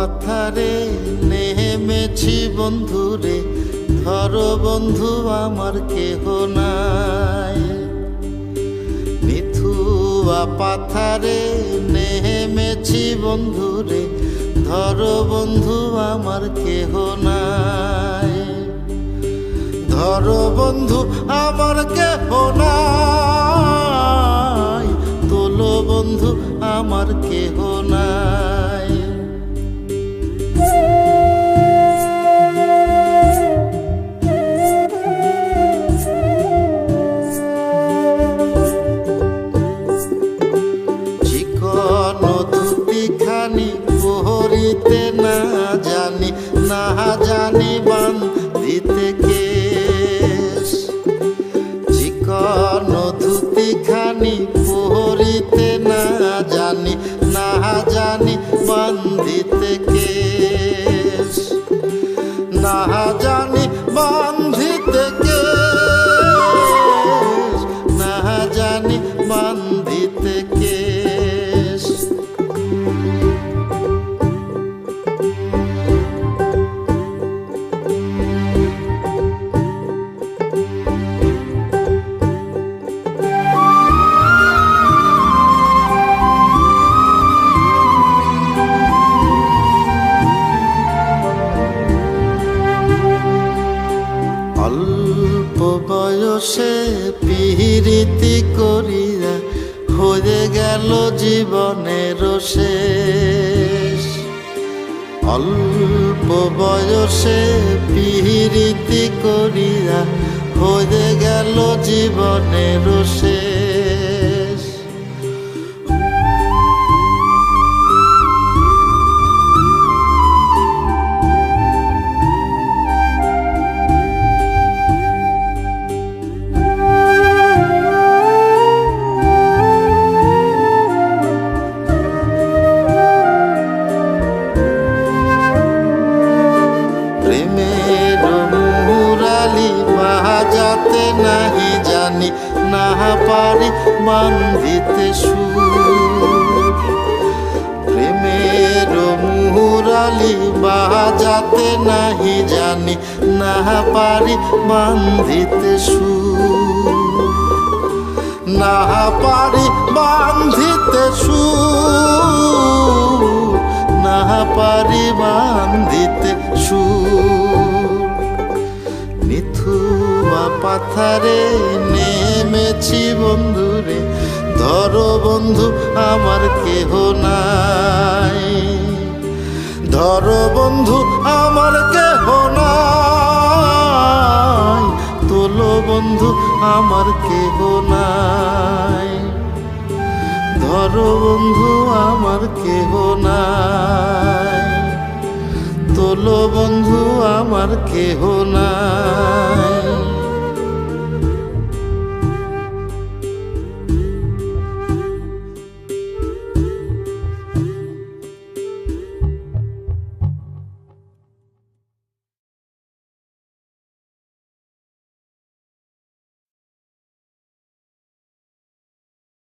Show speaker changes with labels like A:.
A: পাথারে নেমেছি বন্ধুরে, ধরো বন্ধু আমার কেহ নাই। মিথুয়া পাথারে নেমেছি বন্ধুরে, ধরো বন্ধু আমার কেহ নাই। ধরো বন্ধু আমার কেহ নাই, তোলো বন্ধু আমার কেহ নাই। চিকন ধুতিখানি পরিতে না জানি, না জানি বান্ধিতে কেশ। চিকন ধুতিখানি পরিতে না জানি, না জানি বান্ধিতে কেশ। না জানি বান্ধিতে কেশ, না জানি বান্ধিতে কেশ। অল্প বয়সে পিরিতি করিয়া হয়ে গেল জীবনের শেষ। অল্প বয়সে পিরিতি করিয়া হয়ে গেল জীবনের শেষ। প্রেমের মুরালি বাজাতে নাহি জানি, না পারি বান্ধিতে সুর। প্রেমের মুরালি বাজাতে নাহি জানি, না পারি বান্ধিতে সুর। না পারি বান্ধিতে সুর, না পারি বান্ধিতে সুর। মিথুয়া পাথারে নেমেছি বন্ধুরে, ধরো বন্ধু আমার কেহ নাই। ধরো বন্ধু আমার কেহ নাই, তোলো বন্ধু আমার কেহ নাই। ধরো বন্ধু আমার কেহ নাই, তোলো বন্ধু আমার কেহ নাই।